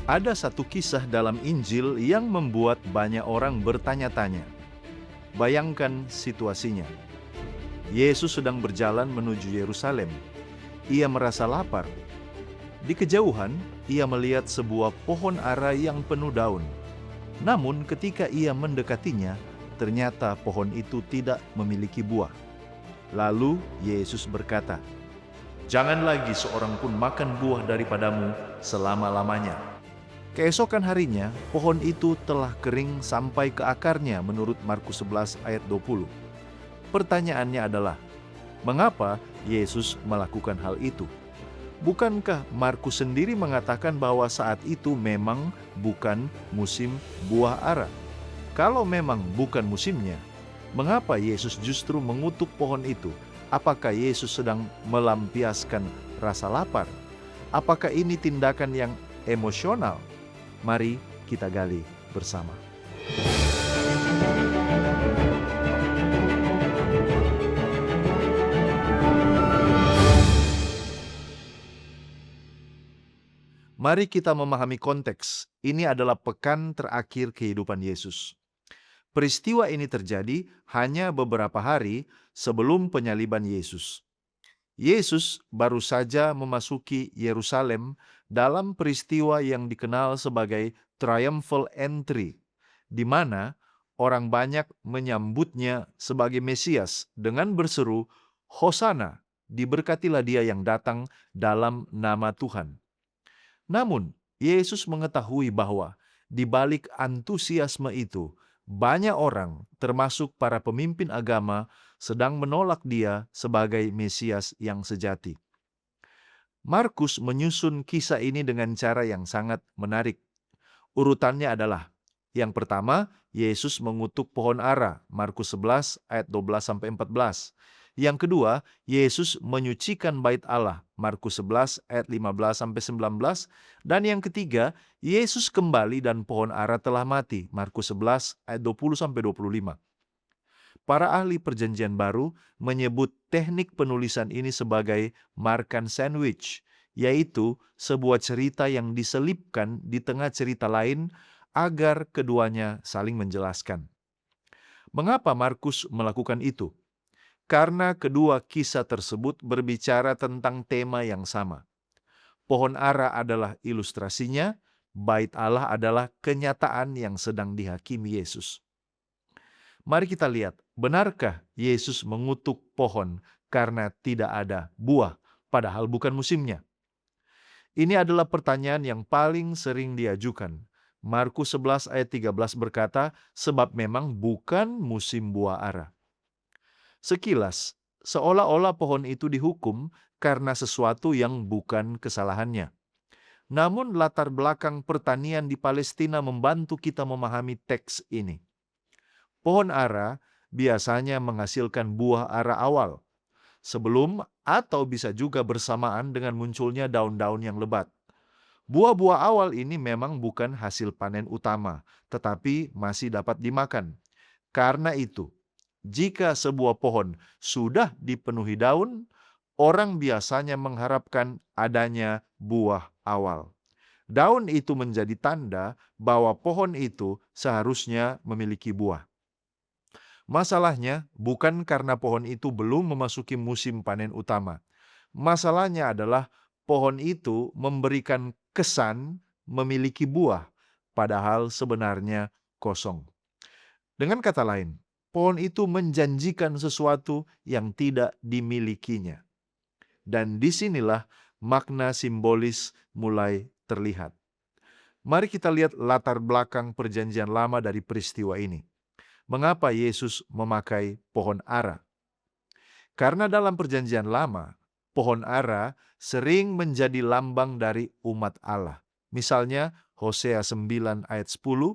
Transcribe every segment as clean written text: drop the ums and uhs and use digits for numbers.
Ada satu kisah dalam Injil yang membuat banyak orang bertanya-tanya. Bayangkan situasinya. Yesus sedang berjalan menuju Yerusalem. Ia merasa lapar. Di kejauhan, ia melihat sebuah pohon ara yang penuh daun. Namun ketika ia mendekatinya, ternyata pohon itu tidak memiliki buah. Lalu Yesus berkata, "Jangan lagi seorang pun makan buah daripadamu selama-lamanya." Keesokan harinya, pohon itu telah kering sampai ke akarnya menurut Markus 11 ayat 20. Pertanyaannya adalah, mengapa Yesus melakukan hal itu? Bukankah Markus sendiri mengatakan bahwa saat itu memang bukan musim buah ara? Kalau memang bukan musimnya, mengapa Yesus justru mengutuk pohon itu? Apakah Yesus sedang melampiaskan rasa lapar? Apakah ini tindakan yang emosional? Mari kita gali bersama. Mari kita memahami konteks. Ini adalah pekan terakhir kehidupan Yesus. Peristiwa ini terjadi hanya beberapa hari sebelum penyaliban Yesus. Yesus baru saja memasuki Yerusalem dalam peristiwa yang dikenal sebagai triumphal entry, di mana orang banyak menyambutnya sebagai Mesias dengan berseru, "Hosana, diberkatilah dia yang datang dalam nama Tuhan." Namun, Yesus mengetahui bahwa di balik antusiasme itu, banyak orang, termasuk para pemimpin agama, sedang menolak dia sebagai Mesias yang sejati. Markus menyusun kisah ini dengan cara yang sangat menarik. Urutannya adalah, yang pertama, Yesus mengutuk pohon ara, Markus 11 ayat 12-14. Yang kedua, Yesus menyucikan bait Allah, Markus 11 ayat 15-19. Dan yang ketiga, Yesus kembali dan pohon ara telah mati, Markus 11 ayat 20-25. Para ahli perjanjian baru menyebut teknik penulisan ini sebagai Markan sandwich, yaitu sebuah cerita yang diselipkan di tengah cerita lain agar keduanya saling menjelaskan. Mengapa Markus melakukan itu? Karena kedua kisah tersebut berbicara tentang tema yang sama. Pohon ara adalah ilustrasinya, bait Allah adalah kenyataan yang sedang dihakimi Yesus. Mari kita lihat, benarkah Yesus mengutuk pohon karena tidak ada buah, padahal bukan musimnya? Ini adalah pertanyaan yang paling sering diajukan. Markus 11 ayat 13 berkata, sebab memang bukan musim buah ara. Sekilas, seolah-olah pohon itu dihukum karena sesuatu yang bukan kesalahannya. Namun latar belakang pertanian di Palestina membantu kita memahami teks ini. Pohon ara biasanya menghasilkan buah ara awal, sebelum atau bisa juga bersamaan dengan munculnya daun-daun yang lebat. Buah-buah awal ini memang bukan hasil panen utama, tetapi masih dapat dimakan. Karena itu, jika sebuah pohon sudah dipenuhi daun, orang biasanya mengharapkan adanya buah awal. Daun itu menjadi tanda bahwa pohon itu seharusnya memiliki buah. Masalahnya bukan karena pohon itu belum memasuki musim panen utama. Masalahnya adalah pohon itu memberikan kesan memiliki buah, padahal sebenarnya kosong. Dengan kata lain, pohon itu menjanjikan sesuatu yang tidak dimilikinya. Dan disinilah makna simbolis mulai terlihat. Mari kita lihat latar belakang perjanjian lama dari peristiwa ini. Mengapa Yesus memakai pohon ara? Karena dalam perjanjian lama, pohon ara sering menjadi lambang dari umat Allah. Misalnya Hosea 9 ayat 10,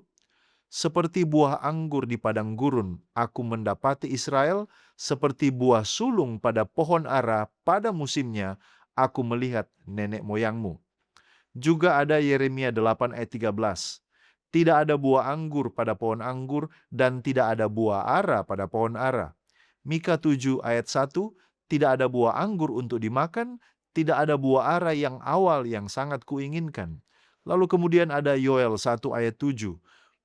seperti buah anggur di padang gurun, aku mendapati Israel, seperti buah sulung pada pohon ara pada musimnya, aku melihat nenek moyangmu. Juga ada Yeremia 8 ayat 13. Tidak ada buah anggur pada pohon anggur dan tidak ada buah ara pada pohon ara. Mika 7 ayat 1, tidak ada buah anggur untuk dimakan, tidak ada buah ara yang awal yang sangat kuinginkan. Lalu kemudian ada Yoel 1 ayat 7.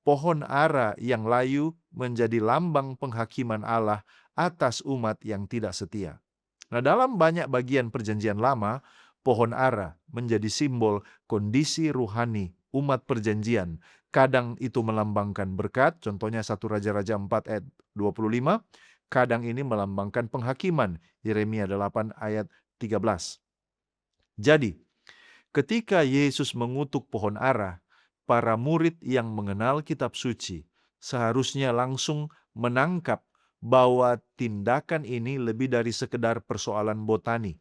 Pohon ara yang layu menjadi lambang penghakiman Allah atas umat yang tidak setia. Nah, dalam banyak bagian perjanjian lama, pohon ara menjadi simbol kondisi ruhani umat perjanjian. Kadang itu melambangkan berkat, contohnya 1 Raja-Raja 4 ayat 25. Kadang ini melambangkan penghakiman, Yeremia 8 ayat 13. Jadi, ketika Yesus mengutuk pohon ara, para murid yang mengenal kitab suci seharusnya langsung menangkap bahwa tindakan ini lebih dari sekedar persoalan botani.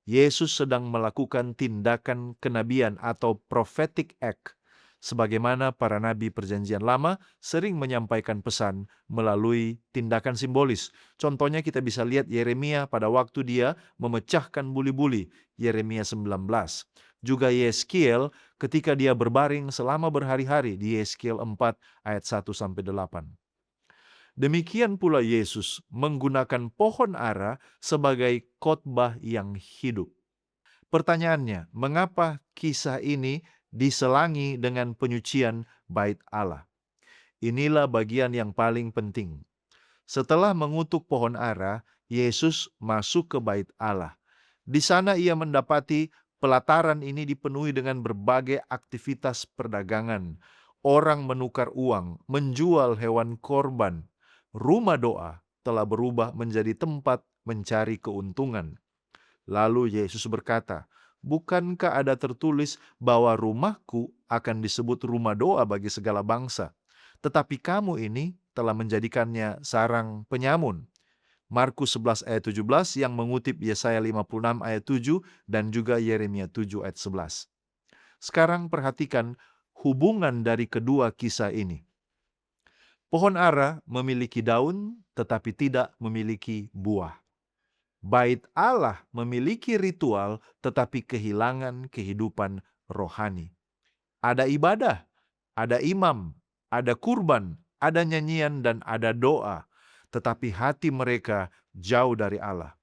Yesus sedang melakukan tindakan kenabian atau prophetic act, sebagaimana para nabi perjanjian lama sering menyampaikan pesan melalui tindakan simbolis. Contohnya kita bisa lihat Yeremia pada waktu dia memecahkan buli-buli, Yeremia 19. Juga Yeskiel ketika dia berbaring selama berhari-hari di Yeskiel 4 ayat 1-8. Demikian pula Yesus menggunakan pohon ara sebagai khotbah yang hidup. Pertanyaannya, mengapa kisah ini diselangi dengan penyucian bait Allah? Inilah bagian yang paling penting. Setelah mengutuk pohon ara, Yesus masuk ke bait Allah. Di sana ia mendapati pelataran ini dipenuhi dengan berbagai aktivitas perdagangan. Orang menukar uang, menjual hewan korban. Rumah doa telah berubah menjadi tempat mencari keuntungan. Lalu Yesus berkata, "Bukankah ada tertulis bahwa rumahku akan disebut rumah doa bagi segala bangsa? Tetapi kamu ini telah menjadikannya sarang penyamun." Markus 11 ayat 17 yang mengutip Yesaya 56 ayat 7 dan juga Yeremia 7 ayat 11. Sekarang perhatikan hubungan dari kedua kisah ini. Pohon ara memiliki daun tetapi tidak memiliki buah. Bait Allah memiliki ritual tetapi kehilangan kehidupan rohani. Ada ibadah, ada imam, ada kurban, ada nyanyian dan ada doa, tetapi hati mereka jauh dari Allah.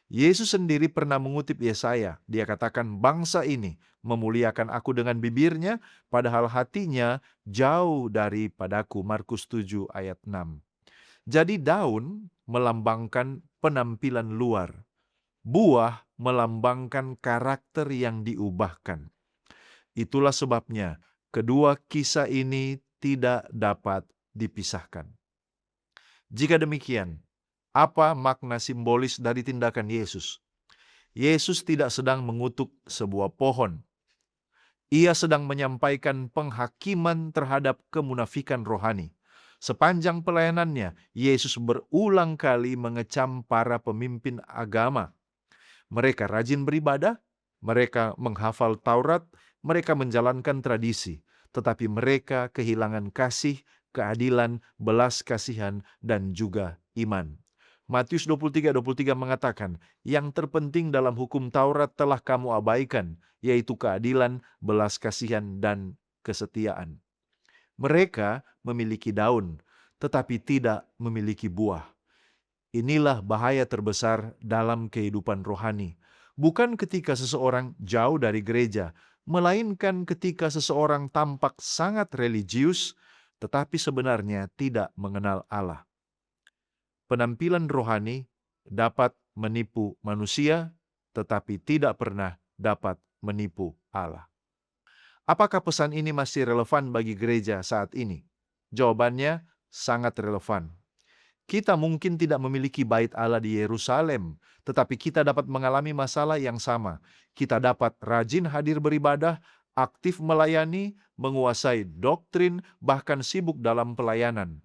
Yesus sendiri pernah mengutip Yesaya. Dia katakan, bangsa ini memuliakan aku dengan bibirnya, padahal hatinya jauh daripadaku. Markus 7 ayat 6. Jadi daun melambangkan penampilan luar. Buah melambangkan karakter yang diubahkan. Itulah sebabnya kedua kisah ini tidak dapat dipisahkan. Jika demikian, apa makna simbolis dari tindakan Yesus? Yesus tidak sedang mengutuk sebuah pohon. Ia sedang menyampaikan penghakiman terhadap kemunafikan rohani. Sepanjang pelayanannya, Yesus berulang kali mengecam para pemimpin agama. Mereka rajin beribadah, mereka menghafal Taurat, mereka menjalankan tradisi, tetapi mereka kehilangan kasih, keadilan, belas kasihan, dan juga iman. Matius 23:23 mengatakan, yang terpenting dalam hukum Taurat telah kamu abaikan, yaitu keadilan, belas kasihan, dan kesetiaan. Mereka memiliki daun, tetapi tidak memiliki buah. Inilah bahaya terbesar dalam kehidupan rohani. Bukan ketika seseorang jauh dari gereja, melainkan ketika seseorang tampak sangat religius, tetapi sebenarnya tidak mengenal Allah. Penampilan rohani dapat menipu manusia, tetapi tidak pernah dapat menipu Allah. Apakah pesan ini masih relevan bagi gereja saat ini? Jawabannya sangat relevan. Kita mungkin tidak memiliki bait Allah di Yerusalem, tetapi kita dapat mengalami masalah yang sama. Kita dapat rajin hadir beribadah, aktif melayani, menguasai doktrin, bahkan sibuk dalam pelayanan.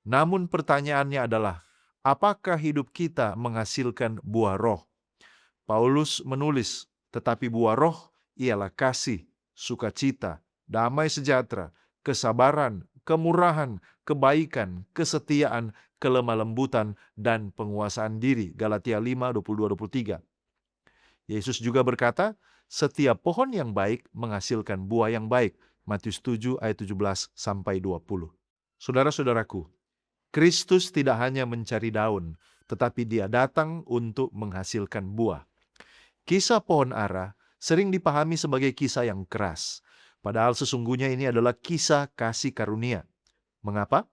Namun pertanyaannya adalah, apakah hidup kita menghasilkan buah roh? Paulus menulis, tetapi buah roh ialah kasih, sukacita, damai sejahtera, kesabaran, kemurahan, kebaikan, kesetiaan, kelemah lembutan, dan penguasaan diri. Galatia 5, 22-23. Yesus juga berkata, setiap pohon yang baik menghasilkan buah yang baik. Matius 7 ayat 17-20. Saudara-saudaraku, Kristus tidak hanya mencari daun, tetapi dia datang untuk menghasilkan buah. Kisah pohon ara sering dipahami sebagai kisah yang keras. Padahal sesungguhnya ini adalah kisah kasih karunia. Mengapa?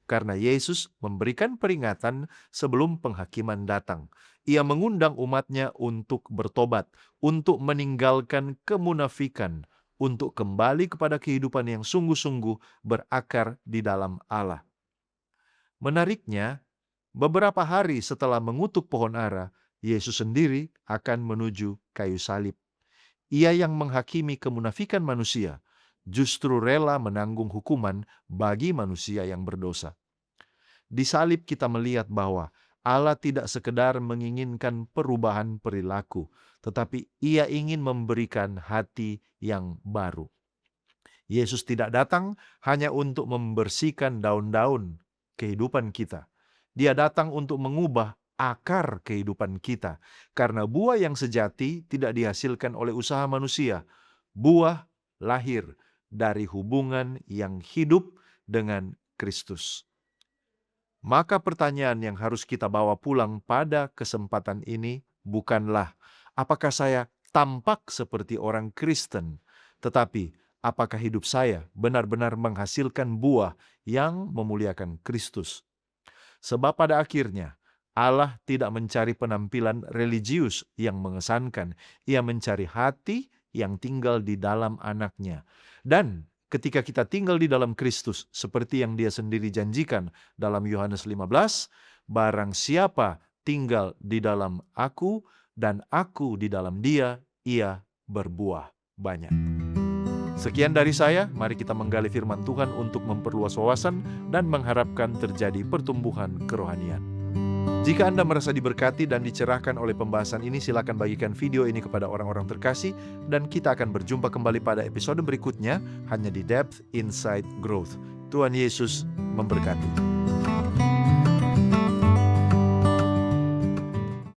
Karena Yesus memberikan peringatan sebelum penghakiman datang. Ia mengundang umatnya untuk bertobat, untuk meninggalkan kemunafikan, untuk kembali kepada kehidupan yang sungguh-sungguh berakar di dalam Allah. Menariknya, beberapa hari setelah mengutuk pohon ara, Yesus sendiri akan menuju kayu salib. Ia yang menghakimi kemunafikan manusia, justru rela menanggung hukuman bagi manusia yang berdosa. Di salib kita melihat bahwa Allah tidak sekedar menginginkan perubahan perilaku, tetapi Ia ingin memberikan hati yang baru. Yesus tidak datang hanya untuk membersihkan daun-daun kehidupan kita. Dia datang untuk mengubah akar kehidupan kita, karena buah yang sejati tidak dihasilkan oleh usaha manusia. Buah lahir dari hubungan yang hidup dengan Kristus. Maka pertanyaan yang harus kita bawa pulang pada kesempatan ini bukanlah apakah saya tampak seperti orang Kristen, tetapi apakah hidup saya benar-benar menghasilkan buah yang memuliakan Kristus. Sebab pada akhirnya Allah tidak mencari penampilan religius yang mengesankan, Ia mencari hati yang tinggal di dalam Anak-Nya. Dan ketika kita tinggal di dalam Kristus, seperti yang Dia sendiri janjikan dalam Yohanes 15, barang siapa tinggal di dalam Aku dan Aku di dalam Dia, ia berbuah banyak. Sekian dari saya, mari kita menggali firman Tuhan untuk memperluas wawasan dan mengharapkan terjadi pertumbuhan kerohanian. Jika Anda merasa diberkati dan dicerahkan oleh pembahasan ini, silakan bagikan video ini kepada orang-orang terkasih, dan kita akan berjumpa kembali pada episode berikutnya hanya di Depth Insight Growth. Tuhan Yesus memberkati.